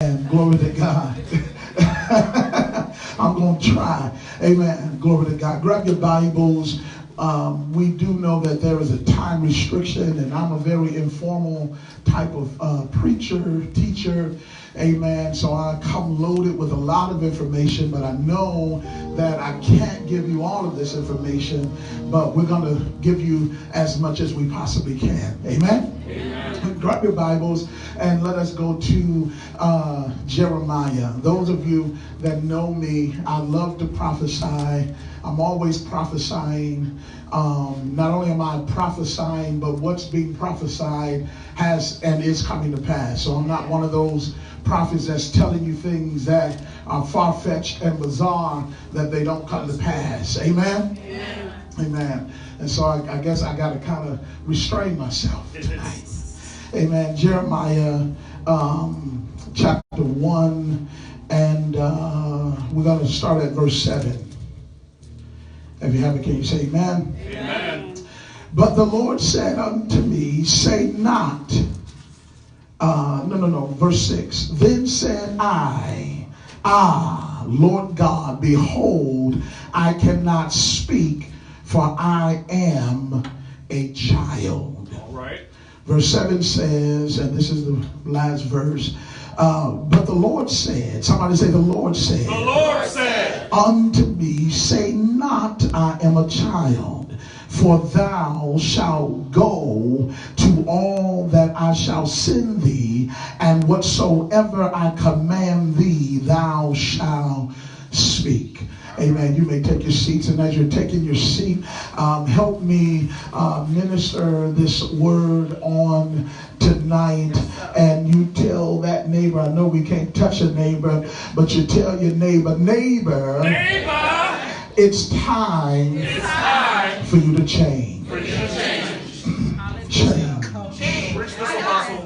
Amen. Glory to God. I'm going to try. Amen. Glory to God. Grab your Bibles. We do know that there is a time restriction, and I'm a very informal type of preacher, teacher. Amen. So I come loaded with a lot of information, but I know that I can't give you all of this information, but we're going to give you as much as we possibly can. Amen. Amen. Grab your Bibles and let us go to Jeremiah. Those of you that know me, I love to prophesy. I'm always prophesying. Not only am I prophesying, but what's being prophesied has and is coming to pass. So I'm not one of those prophets that's telling you things that are far-fetched and bizarre that they don't come to pass. Amen? Amen. Amen. And so I guess I got to kind of restrain myself tonight. Amen. Jeremiah chapter 1, and we're going to start at verse 7. If you have it, can you say amen? Amen. But the Lord said unto me, say not, verse 6. Then said I, Lord God, behold, I cannot speak, for I am a child. All right. Verse 7 says, and this is the last verse, but the Lord said, somebody say, the Lord said. The Lord said. Unto me, say not, I am a child, for thou shalt go to all that I shall send thee, and whatsoever I command thee, thou shalt speak. Amen. You may take your seats, and as you're taking your seat, help me minister this word on tonight. And you tell that neighbor, I know we can't touch a neighbor, but you tell your neighbor, it's time for you to change.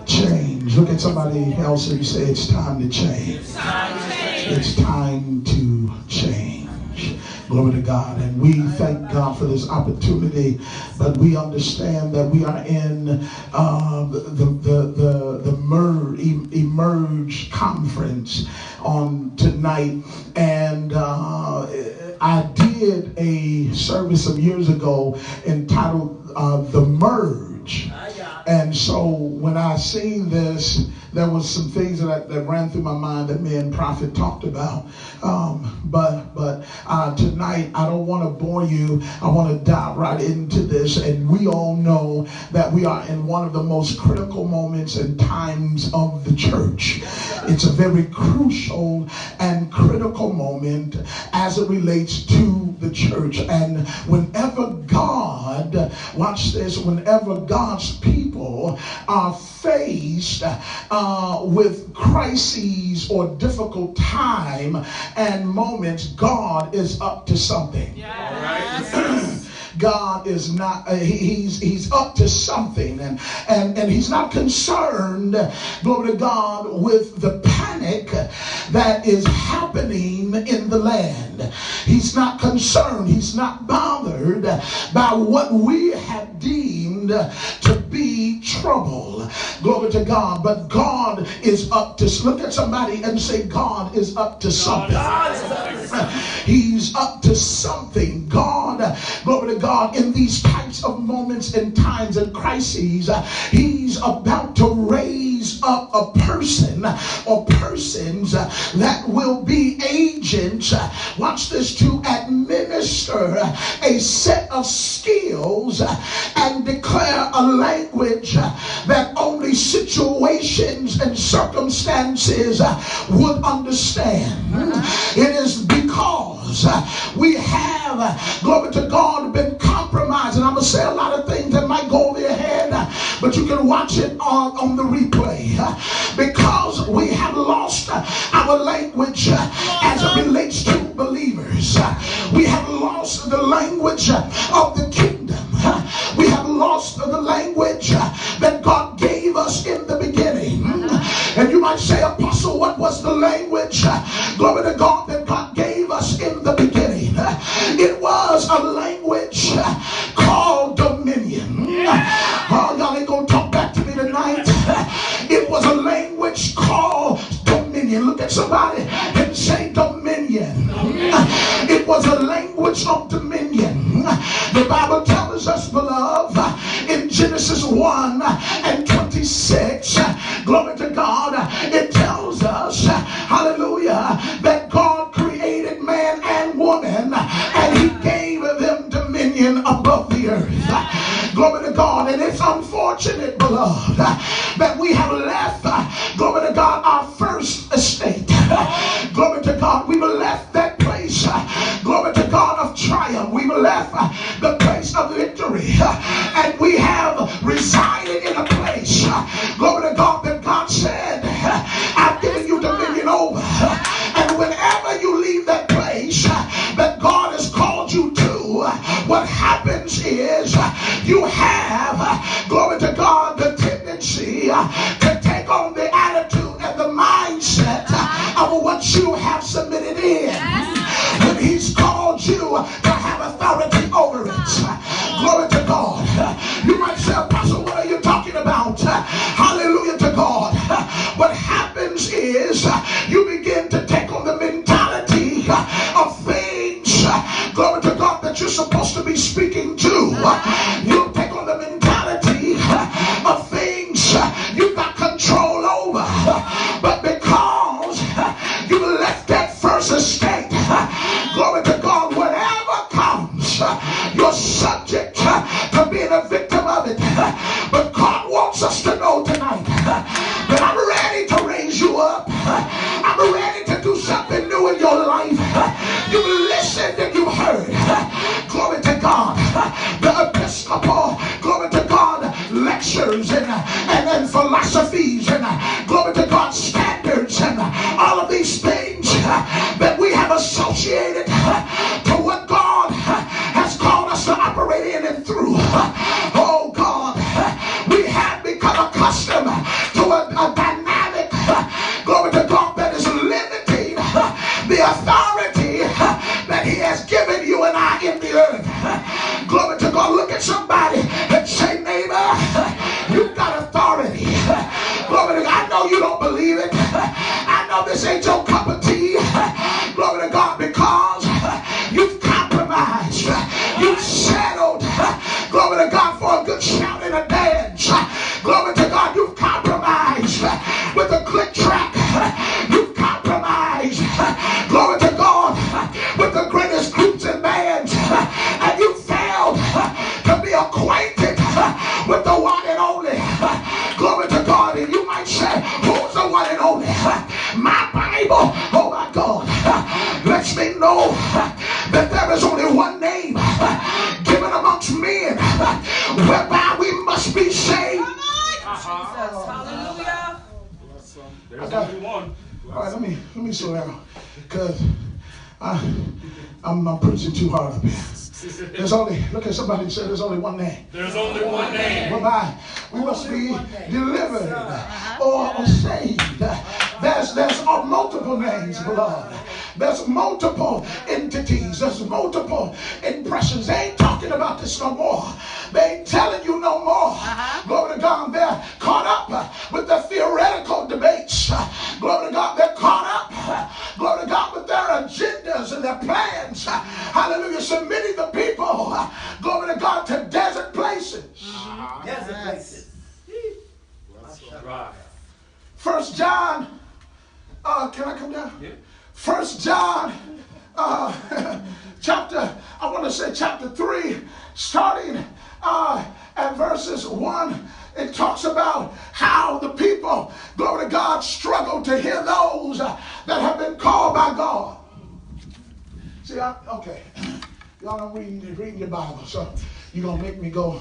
Change. Look at somebody else and say, it's time to change. It's time to change. Glory to God. And we thank God for this opportunity, but we understand that we are in the Emerge conference on tonight. And I did a service some years ago entitled The Merge. And so when I seen this, there was some things that ran through my mind that me and Prophet talked about. But tonight, I don't want to bore you. I want to dive right into this. And we all know that we are in one of the most critical moments and times of the church. It's a very crucial and critical moment as it relates to the church. And whenever God, watch this, whenever God's people are faced with crises or difficult time and moments, God is up to something. Yes. All right. God is not, he's up to something, and he's not concerned, glory to God, with the panic that is happening in the land. He's not concerned, he's not bothered by what we have deemed to be trouble. Glory to God. But God is up to, look at somebody and say, God is up to something. He's up to something. God, glory to God, in these types of moments and times and crises, he's about to raise up a person or persons that will be agents, watch this, to administer a set of skills and declare a language that only situations and circumstances would understand. It is because we have, glory to God, been compromised. And I'm going to say a lot of things that might go over your head, but you can watch it on the replay. Because we have lost our language as it relates to believers. We have lost the language of the kingdom. We have lost the language that God gave us in the beginning. And you might say, Apostle, what was the language, glory to God, that God gave us in the beginning? It was a language called dominion. Oh, y'all ain't gonna talk back to me tonight. It was a language called dominion. dominion. Look at somebody and say dominion. It was a language of dominion. The Bible tells us, beloved, in Genesis 1:26, glory to God, it tells us, hallelujah, that God created man and woman and he gave them dominion above the earth. Glory to God. And it's unfortunate, beloved, that we have left, glory to God, our first estate. Glory to God. We've left that place, glory to God, of triumph. We've left the place of victory, and we have resided in a place, glory to God, that God said, I've given you dominion over. And whenever you leave that place that God has called you to, what happens is you have, glory to God, the tendency to take on the attitude and the mindset of what you have submitted in. When he's called you to have authority over it. Glory to God. You might say, Apostle, what are you talking about? Hallelujah to God. What happens is you begin to take on the mentality of things, glory to God, that you're supposed to be speaking to. You take on the mentality of things you've got control over. But because you left that first estate, glory to God, whatever comes, you're subject to being a victim of it. But God wants us to know tonight that I'm ready to raise you up. I'm ready to do something new in your life. You've listened and you've heard, glory to God, the Episcopal, glory to God, lectures and philosophies and glory to God, standards and all of these things that we have associated to what God has called us to operate in and through. Oh God, we have become accustomed to a dynamic, glory to God, that is limiting the authority that he has given you and I in the earth. Glory to God. Look at somebody and say, neighbor, you've got authority. Glory to God. I know you don't believe it. I know this ain't your cup of tea. Glory to God, because you've compromised. You've settled. Glory to God, for a good shout and a dance. Glory to God, you've compromised with a click track. You've compromised, glory to God, with the greatest groups and bands. And you failed to be acquainted with the one and only. Glory to God. And you might say, who's the one and only? My Bible, oh my God, lets me know that there is only one name given amongst men whereby we must be saved. Hallelujah. There's only one. All right, let me slow down, because I'm preaching too hard up here. There's only, look at somebody and say, there's only one name. There's only one name. Whereby we must be delivered or saved. There's multiple names, beloved. There's multiple entities. There's multiple impressions. They ain't talking about this no more. They ain't telling you no more. Glory to God. They're caught up with the theoretical debates. Glory to God. They're caught up, glory to God, with their agendas and their plans. Hallelujah. Submitting the people, glory to God, to desert places. Desert places. Right. 1 John, can I come down? Yeah. 1 John chapter 3, starting at verses 1, it talks about how the people, glory to God, struggle to hear those that have been called by God. See, okay, y'all don't reading your Bible, so you're going to make me go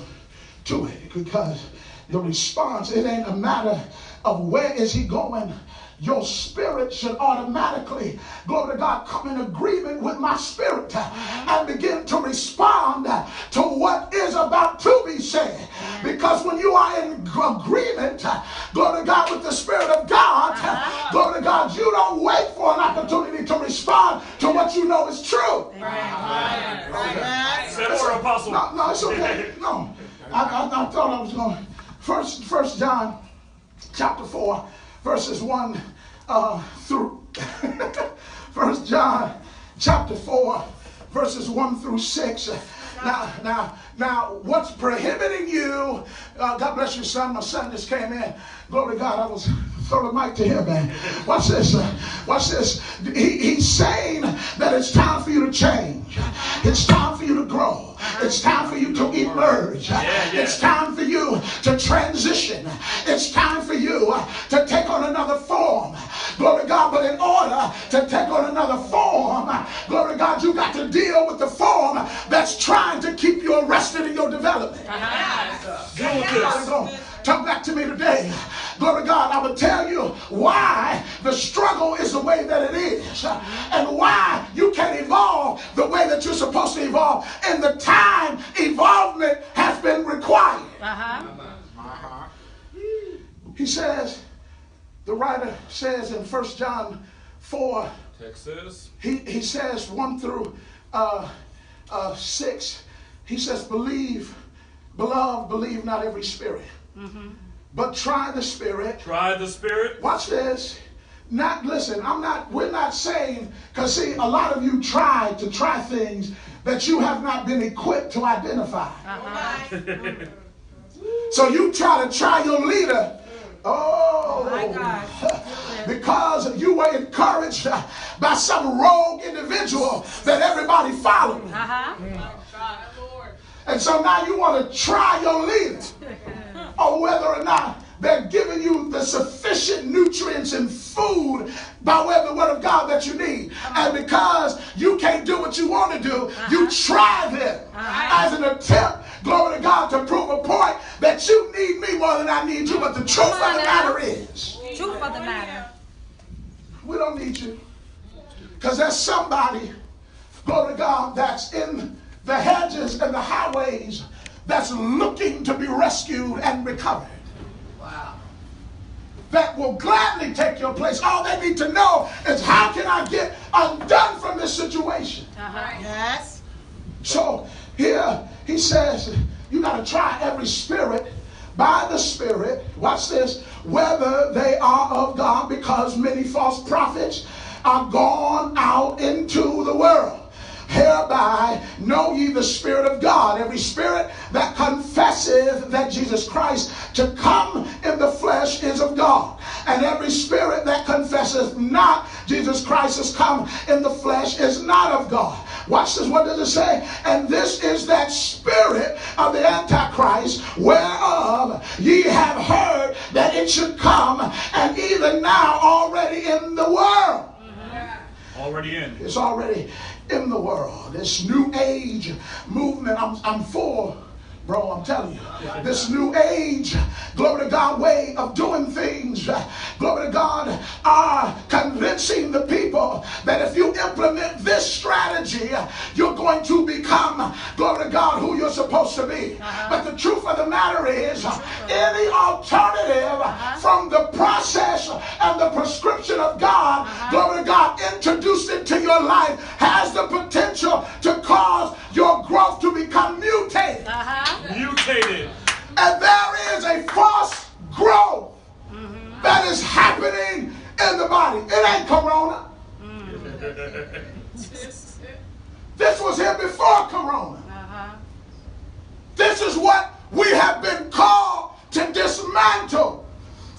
to it, because the response, it ain't a matter of where is he going. Your spirit should automatically, glory to God, come in agreement with my spirit and begin to respond to what is about to be said. Because when you are in agreement, glory to God, with the Spirit of God, glory to God, you don't wait for an opportunity to respond to what you know is true. Said for Apostle. No, it's okay. No, I thought I was going. First John chapter 4, verses 1 through 1 John chapter 4, verses 1 through 6. Now, what's prohibiting you? God bless you, son. My son just came in. Glory to God. I was throwing the mic to him, man. Watch this. Watch this. He's saying that it's time for you to change. It's time for you to grow. It's time for you to emerge. It's time for you to transition. It's time for you to take on another form. Glory to God. But in order to take on another form, glory to God, you got to deal with the form that's trying to keep you arrested in your development. Deal with this. Talk back to me today. Glory to God, I will tell you why the struggle is the way that it is, and why you can't evolve the way that you're supposed to evolve in the time evolvement has been required. He says, the writer says in 1 John 4, he says 1 through 6, he says, beloved, believe not every spirit. But try the spirit. Try the spirit. Watch this. We're not saying, because see, a lot of you try things that you have not been equipped to identify. So you try your leader. Oh, my God. Because you were encouraged by some rogue individual that everybody followed. And so now you want to try your leader, or whether or not they're giving you the sufficient nutrients and food by way of the word of God that you need. And because you can't do what you want to do, you try them as an attempt, glory to God, to prove a point that you need me more than I need you. But the truth of the matter is, we don't need you. Because there's somebody, glory to God, that's in the hedges and the highways that's looking to be rescued and recovered. Wow. That will gladly take your place. All they need to know is, how can I get undone from this situation? Yes. So here he says, you got to try every spirit by the Spirit. Watch this. Whether they are of God, because many false prophets are gone out into the world. Hereby know ye the Spirit of God. Every spirit that confesseth that Jesus Christ to come in the flesh is of God. And every spirit that confesseth not Jesus Christ has come in the flesh is not of God. Watch this. What does it say? And this is that spirit of the Antichrist, whereof ye have heard that it should come, and even now already in the world. Already in. It's already in the world. This new age movement, I'm for, bro, I'm telling you. This new age, glory to God, way of doing things, glory to God, are convincing the people that if you implement this strategy, you're going to become, glory to God, who you're supposed to be. But the truth of the matter is, any alternative from the process and the prescription of God, glory to God, introduced into your life has the potential to cause your growth to become mutated. Mutated. And there is a false growth that is happening in the body. It ain't corona. This was here before corona. This is what we have been called to dismantle.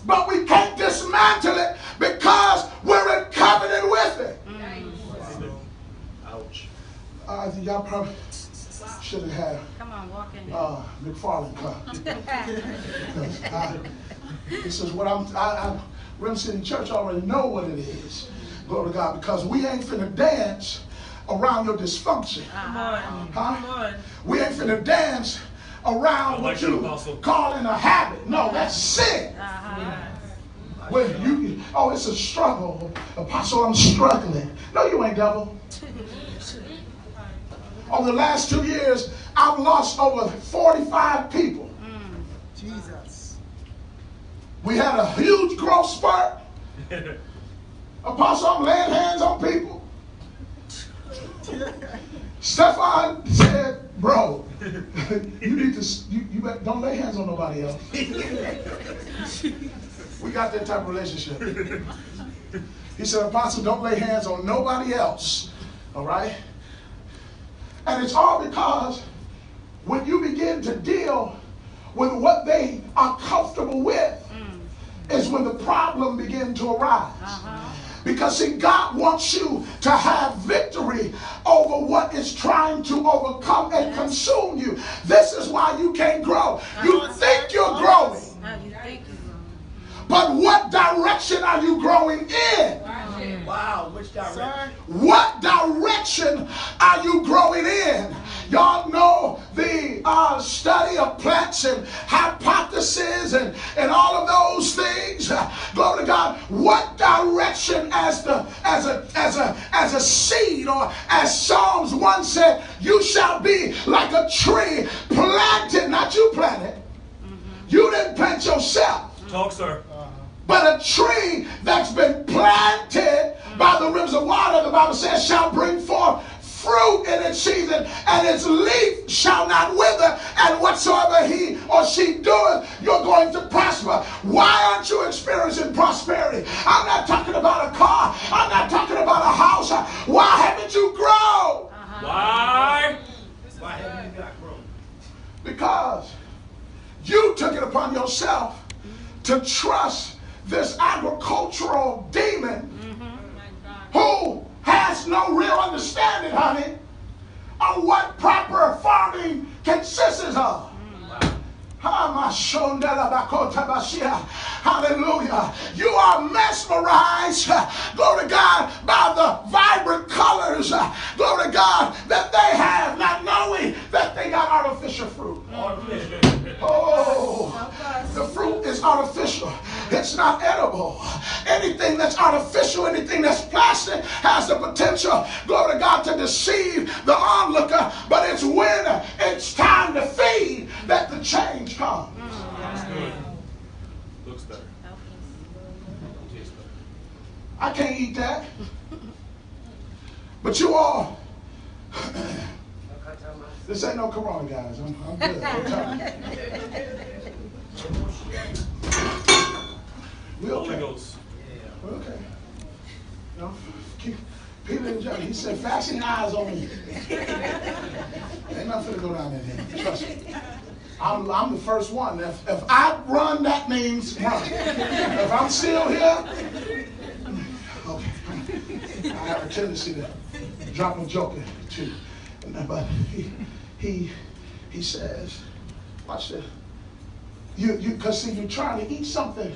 But we can't dismantle it because we're in covenant with it. Ouch. Y'all probably should have had McFarland come. This is what Rim City Church already know what it is. Glory to God, because we ain't finna dance around your dysfunction. We ain't finna dance around what you calling a habit. No, that's sin. It's a struggle. Apostle, I'm struggling. No, you ain't, devil. Over the last 2 years, I've lost over 45 people. Jesus. We had a huge growth spurt. Apostle, I'm laying hands on people. Stefan said, bro, you need to, you don't lay hands on nobody else. We got that type of relationship. He said, Apostle, don't lay hands on nobody else. All right? And it's all because when you begin to deal with what they are comfortable with, is when the problem begins to arise. Because see, God wants you to have victory over what is trying to overcome and consume you. This is why you can't grow. You think you're growing. But what direction are you growing in? Wow, which direction? What direction are you growing in? Y'all know the study of plants and hypotheses and all of those things. Glory to God. What direction as a seed, or as Psalms 1 said, you shall be like a tree planted, not you planted. You didn't plant yourself. Talk, sir. But a tree that's been planted by the rivers of water, the Bible says, shall bring forth fruit in its season, and its leaf shall not wither, and whatsoever he or she doeth, you're going to prosper. Why aren't you experiencing prosperity? I'm not talking about a car. I'm not talking about a house. Why haven't you grown? Why? Why haven't you not grown? Because you took it upon yourself to trust this agricultural demon who has no real understanding, honey, of what proper farming consists of. Hallelujah. You are mesmerized, glory to God, by the vibrant colors, glory to God, that they have, not knowing that they got artificial fruit. Oh, the fruit is artificial. It's not edible. Anything that's artificial, anything that's plastic has the potential, glory to God, to deceive the onlooker. But it's when it's time to feed that the change comes. That's good. Looks better. I can't eat that. But you all, this ain't no Corona, guys. I'm good. I'm telling you. Holy Ghost. We're okay. No, keep Peter and John. He said, fasten eyes on me. Ain't nothing to go down in here. Trust me. I'm the first one. If I run, that means run. If I'm still here, okay. I have a tendency to drop a joke too. But he says, watch this. Because see, you're trying to eat something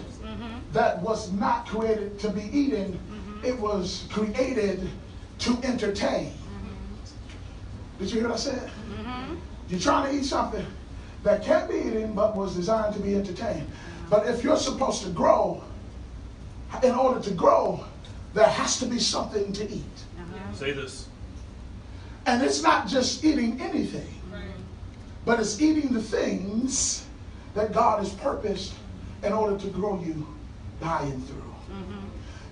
that was not created to be eaten. It was created to entertain. Did you hear what I said? You're trying to eat something that can't be eaten but was designed to be entertained. But if you're supposed to grow, in order to grow, there has to be something to eat. Say this. And it's not just eating anything, but it's eating the things that God has purposed in order to grow you by and through.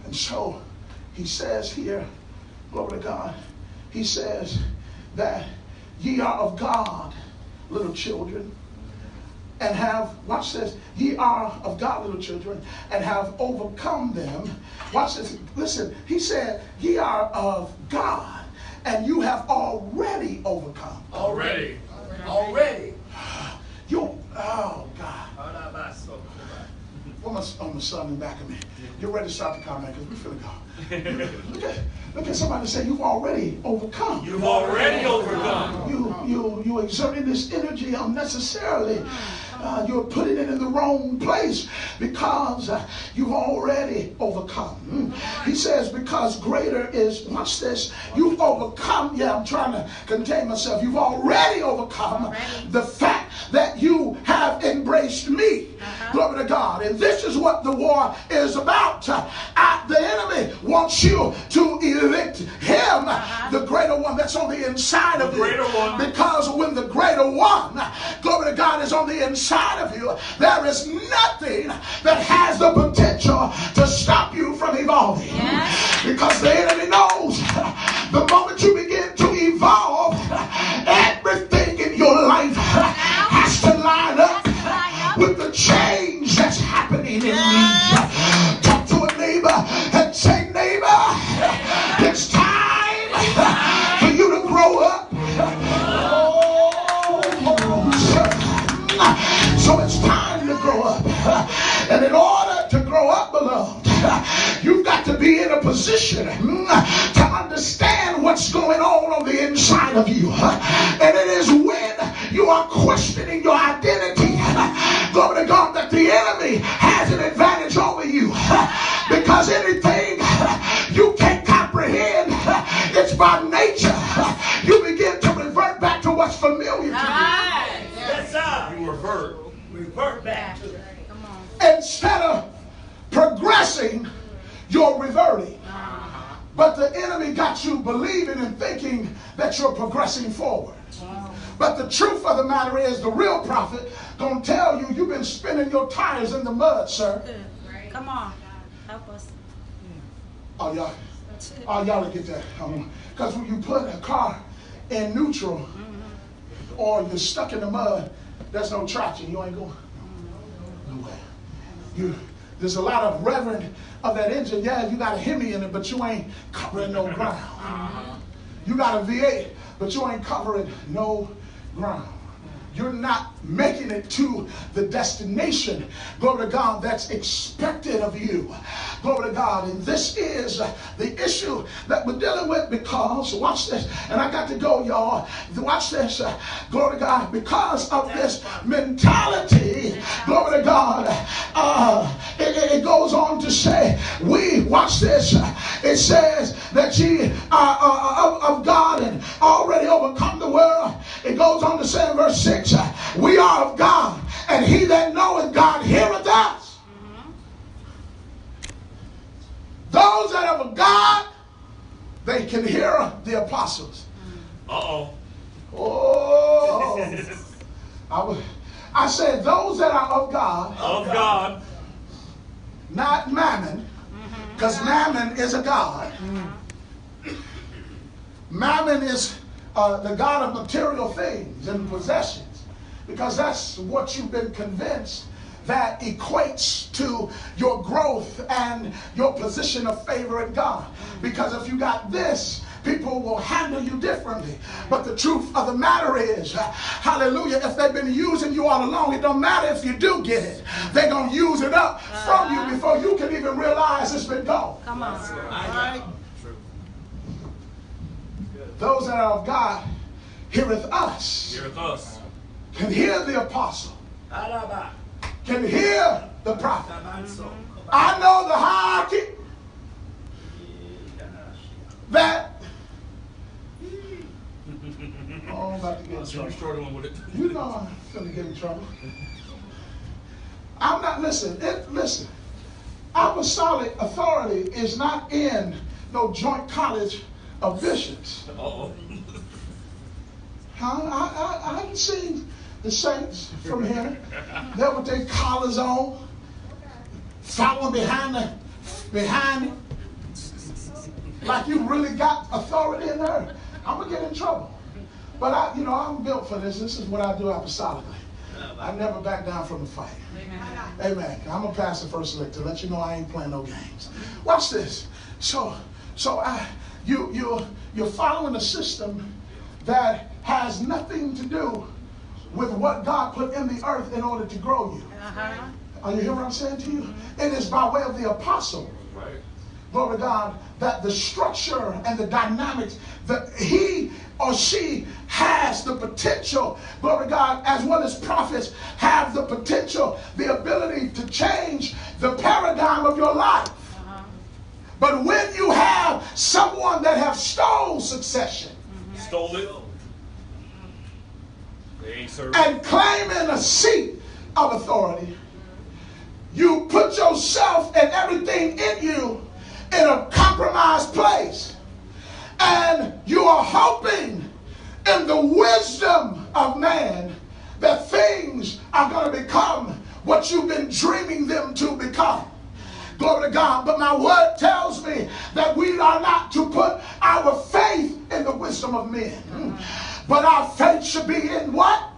And so he says here, glory to God, he says that ye are of God, little children, and have, watch this, ye are of God, little children, and have overcome them. Watch this, listen, he said, ye are of God, and you have already overcome. Already. You, oh God. What on the son in the back of me? Get ready to start the car, man, because we're finna go. Look at somebody say, you've already overcome. You've already overcome. You exerting this energy unnecessarily. You're putting it in the wrong place because you've already overcome. He says, because greater is, watch this, you've overcome. Yeah, I'm trying to contain myself. You've already overcome the fact that you have embraced me. Glory to God. And this is what the war is about. The enemy wants you to evict him, the greater one that's on the inside of you. Because when the greater one, glory to God, is on the inside of you, there is nothing that has the potential to stop you from evolving. Because the enemy knows the moment you begin to evolve, everything in your life has to line up with the change that's happening in me. position to understand what's going on the inside of you. And it is when you are questioning your identity, glory to God, that the enemy has an advantage over you. Because anything you can't comprehend, it's by nature, you begin to revert back to what's familiar to you. Yes, sir. You revert. Revert back to it. Instead of progressing, you're reverting. But the enemy got you believing and thinking that you're progressing forward. But the truth of the matter is, the real prophet gonna tell you, you've been spinning your tires in the mud, sir. Come on, help us. Oh, y'all get that. Because when you put a car in neutral, or you're stuck in the mud, there's no traction. You ain't going nowhere. There's a lot of revving of that engine. Yeah, you got a Hemi in it, but you ain't covering no ground. You got a V8, but you ain't covering no ground. You're not making it to the destination, glory to God, that's expected of you. Glory to God. And this is the issue that we're dealing with, because, watch this, and I got to go, y'all. Watch this, glory to God, because of this mentality, glory to God, it goes on to say, watch this, it says that ye are of God and already overcome the world. It goes on to say in verse 6, we are of God, and he that knoweth God heareth us. Those that are of God, they can hear the apostles. Uh-oh. Oh. I said those that are of God. Of God. Not mammon, because mammon is a god. Mammon is the god of material things and possessions. Because that's what you've been convinced that equates to your growth and your position of favor in God. Because if you got this, people will handle you differently. But the truth of the matter is, hallelujah, if they've been using you all along, it don't matter if you do get it. They're going to use it up from you before you can even realize it's been gone. Come on. All right? Those that are of God heareth us. Heareth us. Can hear the apostle, can hear the prophet. I know the hierarchy that I'm about to get in trouble. Struggling with it. You know I'm going to get in trouble. I'm not, listen, apostolic authority is not in no joint college of bishops. Uh-oh. I haven't seen the saints from here. They're with their collars on, following behind it, like you really got authority in there. I'm gonna get in trouble. But I'm built for this. This is what I do apostolically. I never back down from the fight. Amen. I'm a pastor first elect to let you know I ain't playing no games. Watch this. So you're following a system that has nothing to do with what God put in the earth in order to grow you. Are you hearing what I'm saying to you? It is by way of the apostle. Right. Glory to God, that the structure and the dynamics, that he or she has the potential, glory to God, as well as prophets have the potential, the ability to change the paradigm of your life. But when you have someone that have stole succession, Stole it. They ain't serving. and claiming a seat of authority, you put yourself and everything in you in a compromised place. And you are hoping in the wisdom of man that things are going to become what you've been dreaming them to become. Glory to God. But my word tells me that we are not to put our faith in the wisdom of men. But our faith should be in what?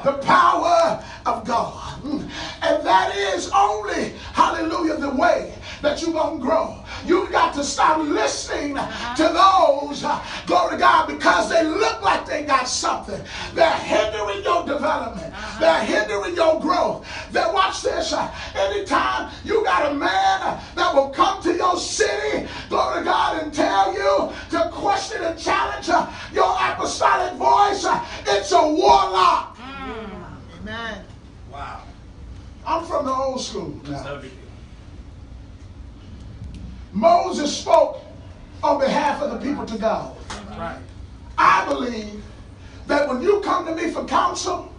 The power of God. And that is only, hallelujah, the way that you're going to grow. You've got to stop listening to those, glory to God, because they look like they got something. They're hindering your development. They're hindering your growth. Watch this. Anytime you got a man that will come to your city, glory to God, and tell you to question and challenge your apostolic voice, it's a warlock. Amen. Wow. I'm from the old school now. Moses spoke on behalf of the people to God. Right. I believe that when you come to me for counsel,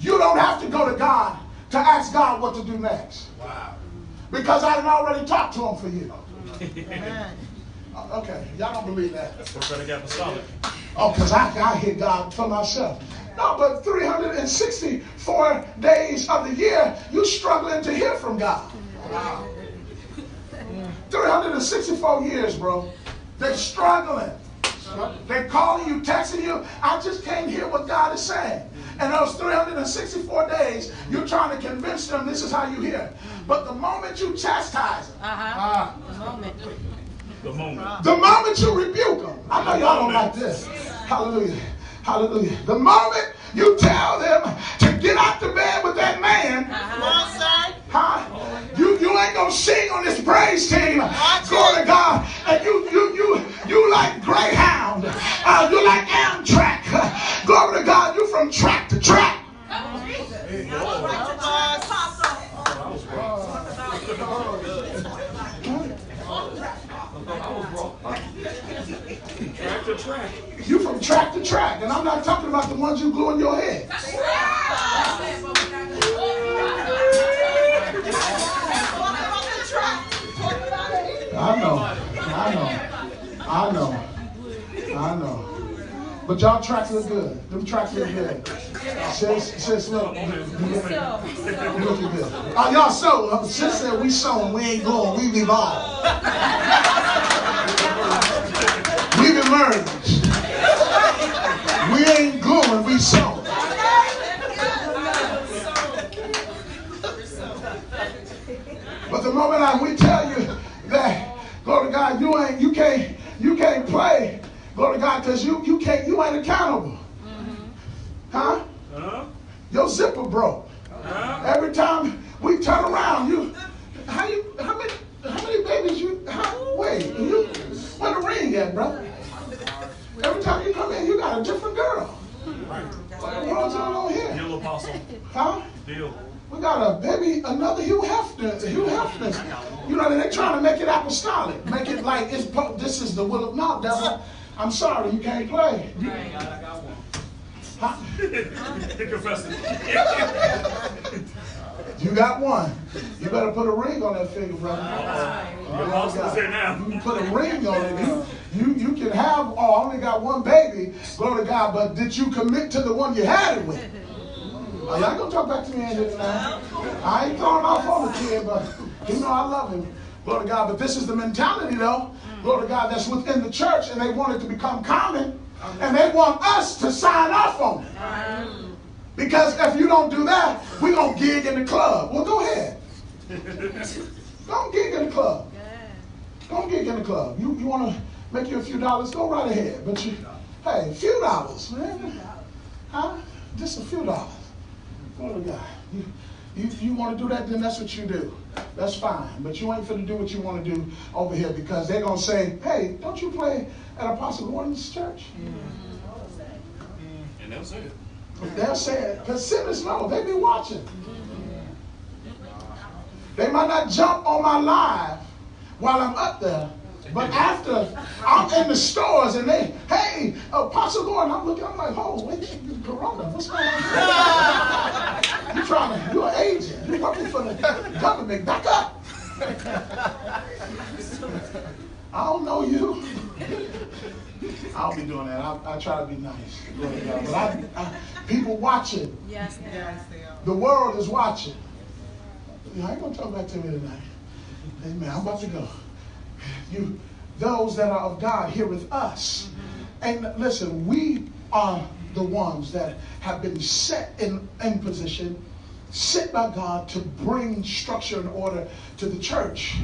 you don't have to go to God to ask God what to do next. Wow. Because I done already talked to him for you. Amen. Okay, y'all don't believe that. That's prophetic apostolic. Oh, because I hear God for myself. No, but 364 days of the year, you struggling to hear from God. Wow. 364 years, bro. They're struggling. They're calling you, texting you. I just can't hear what God is saying. And those 364 days, you're trying to convince them this is how you hear. But the moment you chastise them, the moment you rebuke them, I know y'all don't like this. Hallelujah. Hallelujah. The moment you tell them to get out the bed with that man, you ain't gonna sing on this praise team. Glory to God. And you like Greyhound. You like Amtrak. Glory to God. You from track to track. Track to track. You from track to track, and I'm not talking about the ones you glue in your head. I know. But y'all tracks look good. Them tracks look good. Sis, look. You looking good. Oh, y'all sow. Sis said we sowing, we ain't going, we evolved. We've emerged. We ain't going, we sow. But the moment we tell you that, glory to God, you can't play, glory to God, because you ain't accountable. Huh? Your zipper broke. Every time we turn around, how many babies where the ring at, brother? Every time you come in, you got a different girl. What's going on here? Deal, Apostle. Huh? Deal. We got a baby, another Hugh Hefner. You know, they're trying to make it apostolic. Make it like this is the will of God, devil. I'm sorry, you can't play. I got one. Huh? Confessing. You got one. You better put a ring on that finger, brother. The apostle's here now. You put a ring on it. You can have, I only got one baby, glory to God, but did you commit to the one you had it with? Y'all gonna talk back to me in here tonight. I ain't throwing off on the kid, but you know I love him. Glory to God. But this is the mentality, though, glory to God, that's within the church, and they want it to become common, and they want us to sign off on it. Because if you don't do that, we're gonna gig in the club. Well, go ahead. Don't gig in the club. Don't gig in the club. You want to make you a few dollars? Go right ahead. But hey, a few dollars, man. Huh? Just a few dollars. Glory to God. You want to do that, then that's what you do. That's fine. But you ain't finna do what you want to do over here because they're going to say, hey, don't you play at Apostle Gordon's church? And they'll say it. They'll say it. Because sinners know. They be watching. They might not jump on my live while I'm up there. But after I'm in the stores and they, hey, Apostle Gordon, I'm looking, I'm like, oh, wait, Corona, what's going on? You're an agent. You're working for the government. Back up. I don't know you. I'll be doing that. I try to be nice. But people watching. Yes, they are. The world is watching. I ain't going to talk back to me tonight. Amen. I'm about to go. Those that are of God here with us. And listen, we are the ones that have been set in position, set by God to bring structure and order to the church.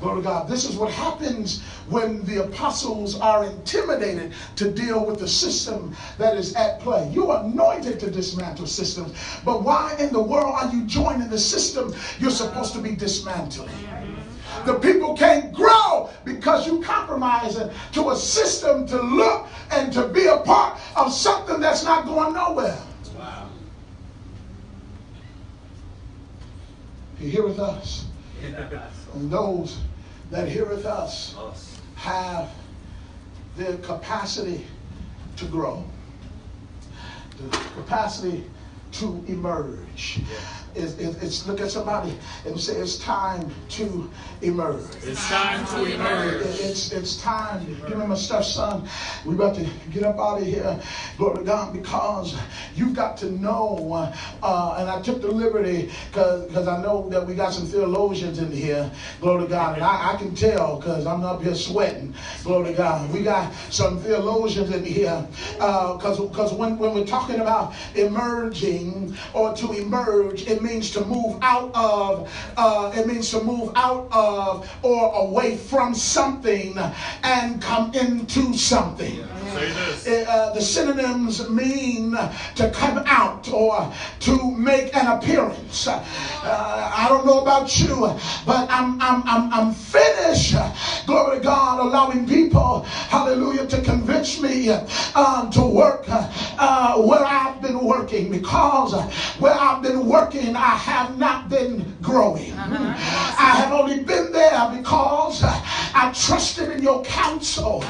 Glory to God. This is what happens when the apostles are intimidated to deal with the system that is at play. You are anointed to dismantle systems, but why in the world are you joining the system you're supposed to be dismantling? The people can't grow because you compromise to a system to look and to be a part of something that's not going nowhere. Wow. He heareth us. And those that heareth us have the capacity to grow, the capacity to emerge. It's look at somebody and say, it's time to emerge. It's time to emerge. It's time. Give me my stuff, son. We about to get up out of here. Glory to God, because you've got to know. And I took the liberty because I know that we got some theologians in here. Glory to God, and I can tell because I'm up here sweating. Glory to God. We got some theologians in here because when we're talking about emerging or to emerge, it means to move out of. It means to move out of or away from something and come into something. Say this. The synonyms mean to come out or to make an appearance. I don't know about you, but I'm finished. Glory to God, allowing people, hallelujah, to convince me to work where I've been working, because where I've been working, I have not been growing. I have only been there because I trusted in your counsel.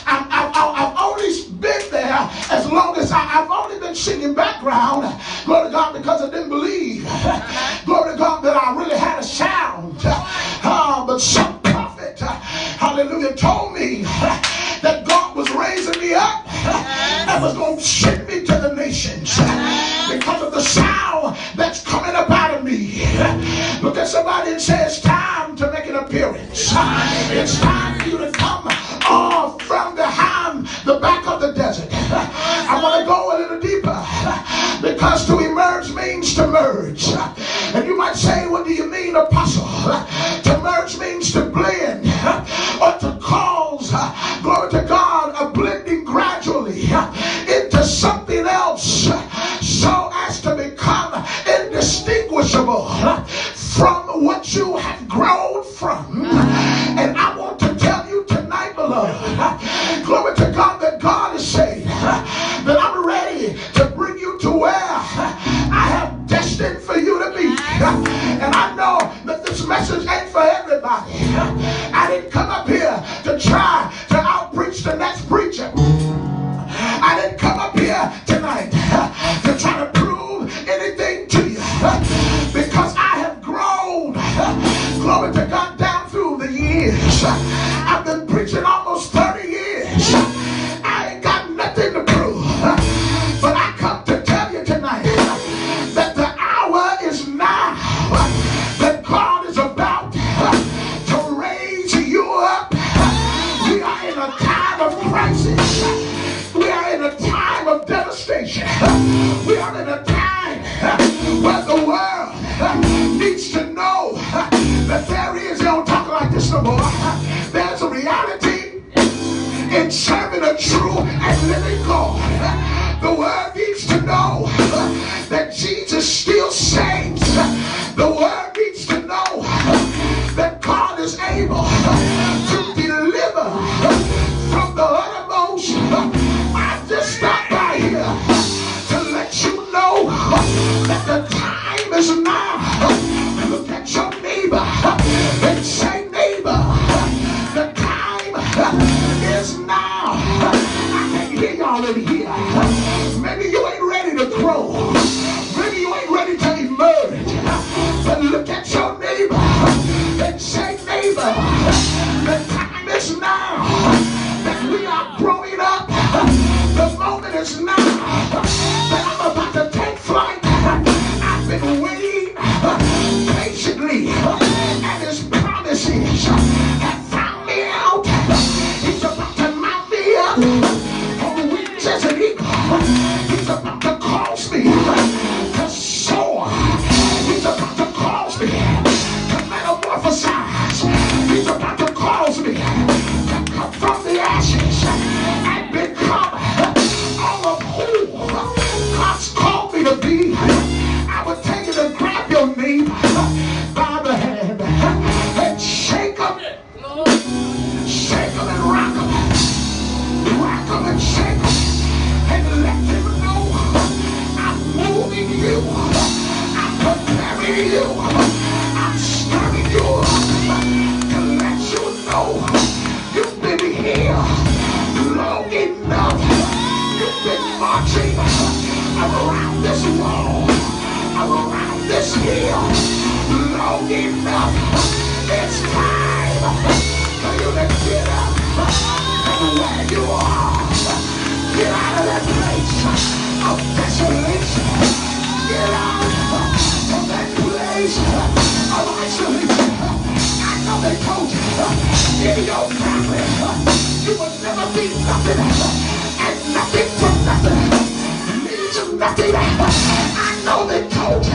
I've only been there as long as I've only been singing background, glory to God, because I didn't believe, glory to God, that I really had a sound. But some prophet, hallelujah, told me that God was raising me up and was going to send me to the nations because of the sound that's coming up out of me. Look at somebody and say, it's time to make an appearance. It's time for you to come off from behind the back of the desert. I want to go a little deeper, because to emerge means to merge. And you might say, what do you mean, apostle? To merge means to blend or to cause, glory to God, a blending gradually into something else so as to become indistinguishable from what you have grown from. And I want to tell you tonight, beloved, glory to God, that God is saying that I'm ready to bring you to where I have destined for you to be. And I know that this message ain't for everybody. I didn't come up here to try to out-preach the next preacher. I didn't come up here tonight to try to prove anything to you, because I have grown, glory to God, down through the years. I've been preaching almost 30 years. I ain't got nothing to prove, but I come to tell you tonight that the hour is now, that God is about to raise you up. We are in a time of crisis. We are in a time of devastation. We are in a time where the world needs to know that there is, they don't talk like this no more, there's a reality in serving a true and living God. The world needs to know that Jesus still saves. The world needs to know that God is able to deliver from the uttermost. I just stopped by here to let you know that the time is now. Look at your neighbor and say, neighbor, the time is now. I can hear y'all in here. Maybe you ain't ready to grow. Maybe you ain't ready to emerge. But look at your neighbor and say, neighbor, the time is now that we are growing up. The moment is now that I'm about to take flight. I've been waiting patiently, and his promises have found me out. He's about to mount me up on wings as an eagle. He's about to cause me to soar. He's about to cause me to metamorphosize. He's around this wall, around this hill, long enough. It's time for you to get up and where you are. Get out of that place of desolation. Get out of that place of isolation. I know they told you in your family you would never be nothing, and nothing from nothing means nothing. I know they told you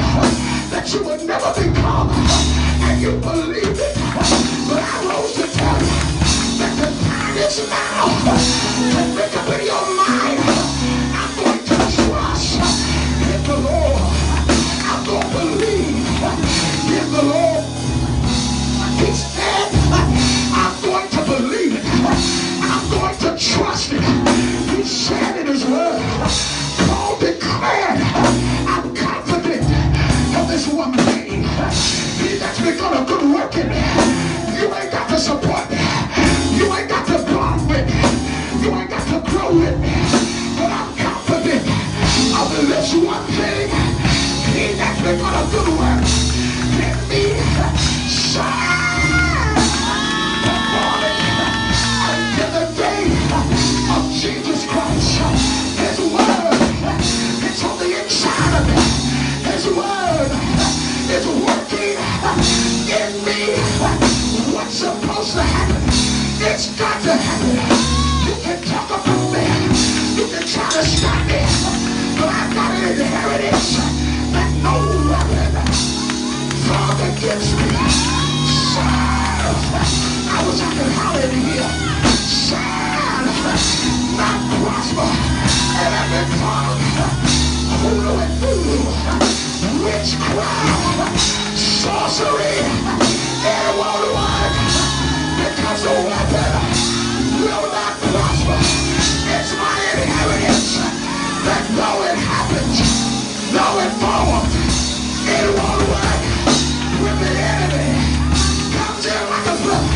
that you would never become, and you believed it. But I rose to tell you that the time is now to make up in your mind. I'm going to trust in the Lord. I'm going to believe in the Lord. He said, I'm going to believe it. I'm going to trust it. He said in his word, Paul declared, I'm confident of this one thing. He that's begun a good work in me. You ain't got to support me. You ain't got to bond with me. You ain't got to grow with me. But I'm confident of this one thing. He that's begun a good work in me shall perform it until the day of Jesus Christ. His word is on the inside of me. His word is working in me. What's supposed to happen? It's got to happen. You can talk about me. You can try to stop me. But I've got an inheritance that no weapon formed against me shall. I was out there hollering here. Shall not prosper. And every tongue voodoo and voodoo, witchcraft, sorcery, it won't work, because the weapon will not prosper. It's my inheritance that though it happens, though it falls, it won't work. When the enemy comes in like a flood,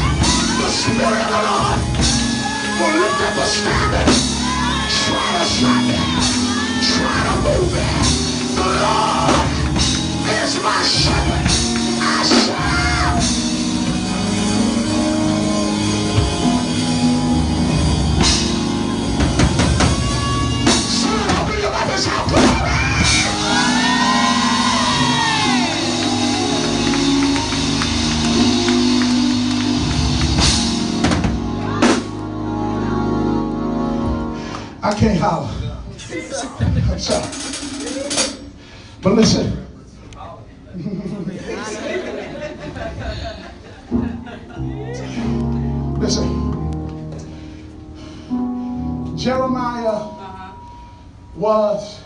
the Spirit of the Lord will lift up a standard, try to stop it, try to move it. The Lord is my shepherd. I shall. Son, open your mouth and shout glory. I can't holler. I'm sorry. But listen. Listen. Jeremiah was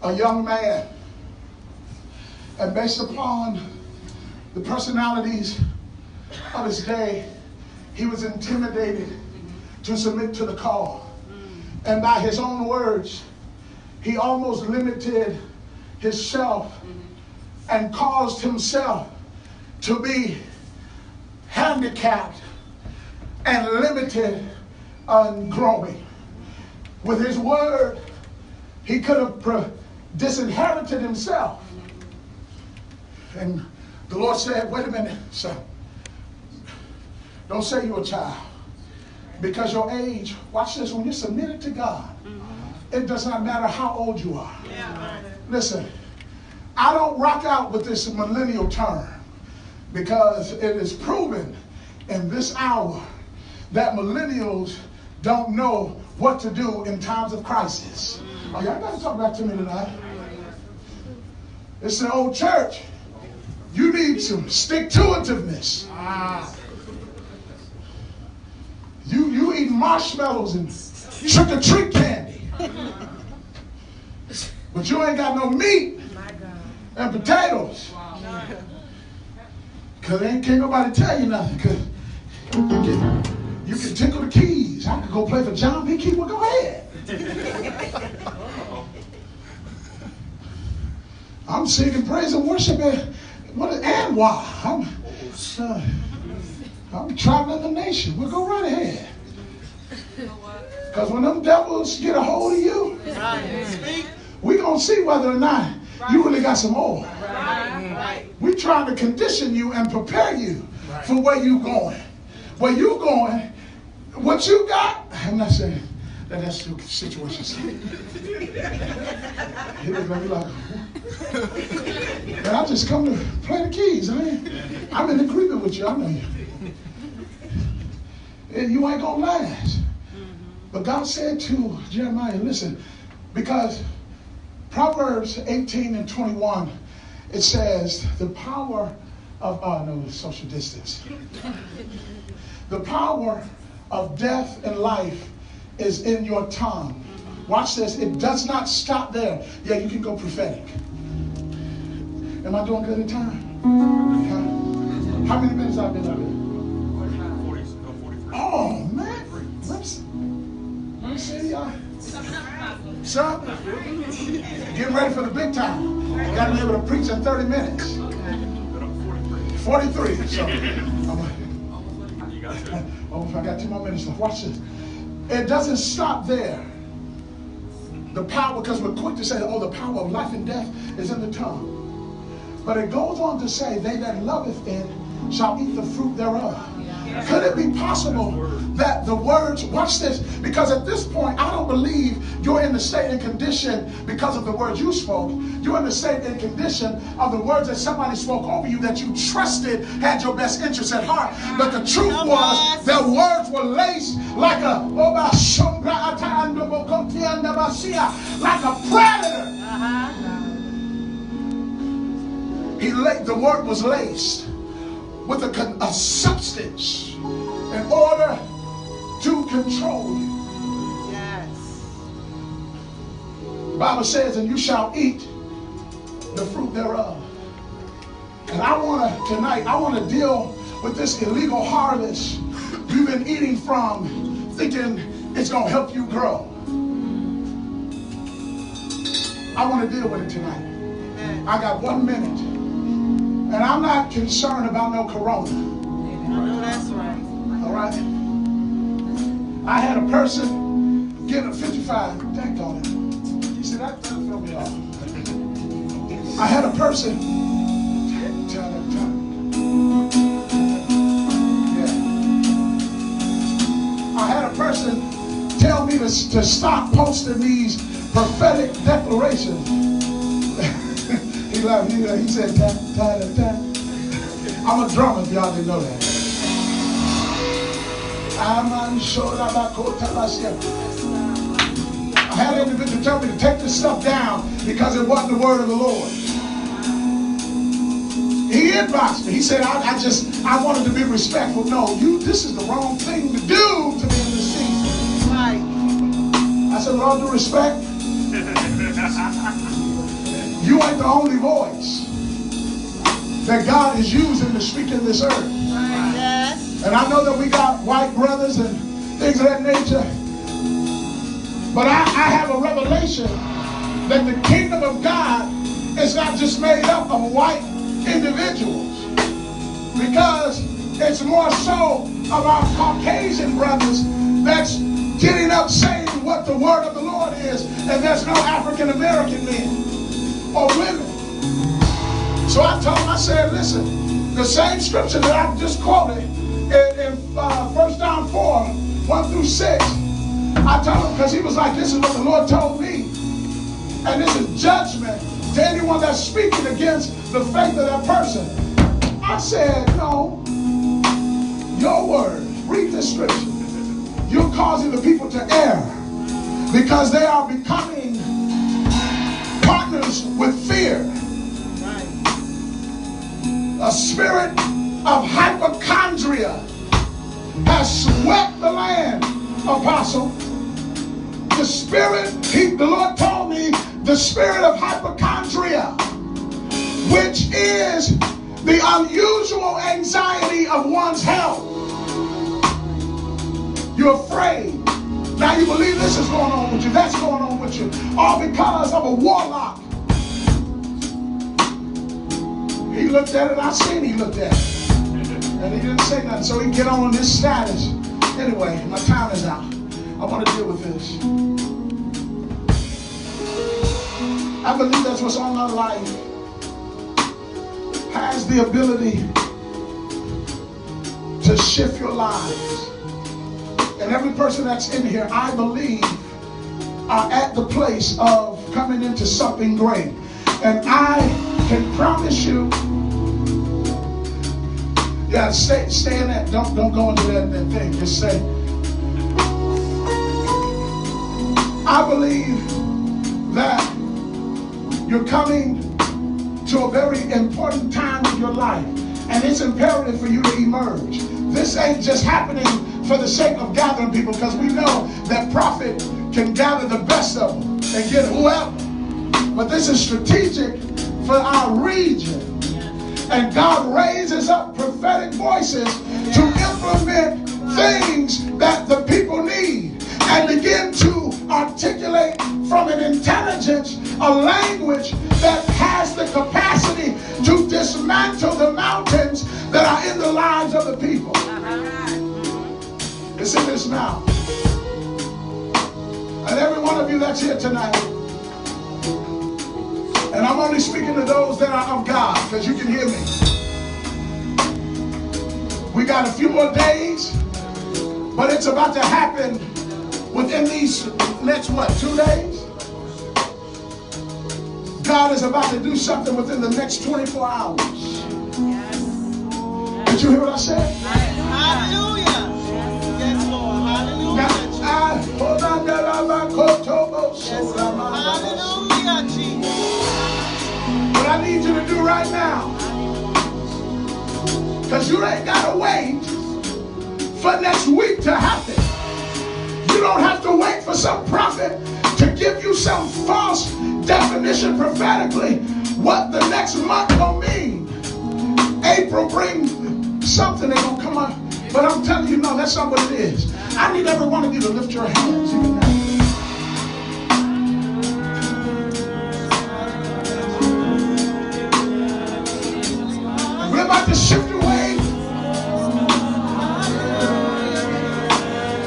a young man. And based upon the personalities of his day, he was intimidated to submit to the call. And by his own words, he almost limited himself and caused himself to be handicapped and limited on growing. With his word, he could have disinherited himself. And the Lord said, wait a minute, son. Don't say you're a child. Because your age, watch this, when you're submitted to God, it does not matter how old you are. Listen, I don't rock out with this millennial term because it is proven in this hour that millennials don't know what to do in times of crisis. Oh, y'all got to talk back to me tonight. It's an old church. You need some stick-to-itiveness. You eat marshmallows and trick-or-treat candy. But you ain't got no meat and potatoes. Because can't nobody tell you nothing. Because you can tickle the keys. I could go play for John P. Keeper. Go ahead. I'm singing praise and worship and why? I'm traveling the nation. We'll go right ahead. Because when them devils get a hold of you, we're going to see whether or not you really got some oil. Right. We're trying to condition you and prepare you for where you're going. Where you're going, what you got, I'm not saying that that's the situation. He was going to be like, man, I just come to play the keys. I'm in agreement with you. I know you. And you ain't going to last. But God said to Jeremiah, listen, because Proverbs 18 and 21, it says the power of, oh no, it's social distance. The power of death and life is in your tongue. Watch this. It does not stop there. Yeah, you can go prophetic. Am I doing good in time? How many minutes I've been up here? 43. Oh, man. Let me see y'all. Son, getting ready for the big time. Got to be able to preach in 30 minutes. 43. So, I got 2 more minutes left. Watch this. It doesn't stop there. The power, because we're quick to say, oh, the power of life and death is in the tongue. But it goes on to say, they that loveth it shall eat the fruit thereof. Could it be possible that the words, watch this, because at this point, I don't believe you're in the state and condition because of the words you spoke. You're in the state and condition of the words that somebody spoke over you that you trusted had your best interest at heart. But the truth was, their words were laced like a predator. The word was laced with a substance in order to control you. Yes. The Bible says, and you shall eat the fruit thereof. And I want to deal with this illegal harvest you've been eating from, thinking it's going to help you grow. I want to deal with it tonight. Amen. I got 1 minute. And I'm not concerned about no corona. No, that's right. All right? I had a person get a 55. Thank on it. He said, that threw me off. I had a person. I had a person tell me to stop posting these prophetic declarations. He laughed. He said, I'm a drummer, if y'all didn't know that. I had an individual tell me to take this stuff down because it wasn't the word of the Lord. He inboxed me. He said, I wanted to be respectful. No, this is the wrong thing to do to me in this season. Right. I said, with all due respect, you ain't the only voice that God is using to speak in this earth. Right. Yes. And I know that we got white brothers and things of that nature. But I have a revelation that the kingdom of God is not just made up of white individuals. Because it's more so of our Caucasian brothers that's getting up saying what the word of the Lord is. And there's no African American men or women. So I told him, I said, listen, the same scripture that I just quoted in 1 John 4, 1 through 6, I told him, because he was like, this is what the Lord told me. And this is judgment to anyone that's speaking against the faith of that person. I said, no, your word, read this scripture. You're causing the people to err because they are becoming partners with fear. A spirit of hypochondria has swept the land, Apostle. The spirit, the Lord told me, the spirit of hypochondria, which is the unusual anxiety of one's health. You're afraid. Now you believe this is going on with you, that's going on with you, all because of a warlock. He looked at it, I seen he looked at it. And he didn't say nothing, so he can get on his status. Anyway, my time is out. I want to deal with this. I believe that's what's on our life. Has the ability to shift your lives. And every person that's in here, I believe, are at the place of coming into something great. And I can promise you, yeah, stay in that. Don't go into that thing. Just say, I believe that you're coming to a very important time in your life, and it's imperative for you to emerge. This ain't just happening for the sake of gathering people, because we know that prophet can gather the best of them and get whoever. But this is strategic for our region. And God raises up prophetic voices to implement things that the people need and begin to articulate from an intelligence, a language that has the capacity to dismantle the mountains that are in the lives of the people. It's in this now. And every one of you that's here tonight, and I'm only speaking to those that are of God, because you can hear me. We got a few more days, but it's about to happen within these next, 2 days? God is about to do something within the next 24 hours. Did you hear what I said? Hallelujah. Yes, Lord. Hallelujah. Hallelujah, Jesus. What I need you to do right now, because you ain't got to wait for next week to happen. You don't have to wait for some prophet to give you some false definition prophetically what the next month gonna mean. April brings something, they're gonna come up. But I'm telling you, no, that's not what it is. I need every one of you to lift your hands even now. We're about to shift away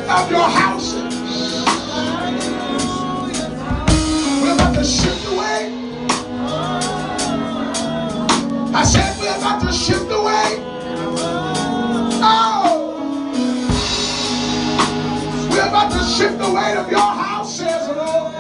of your houses. We're about to shift away. I said we're about to shift away. Oh! We're about to shift the weight of your house, says the Lord.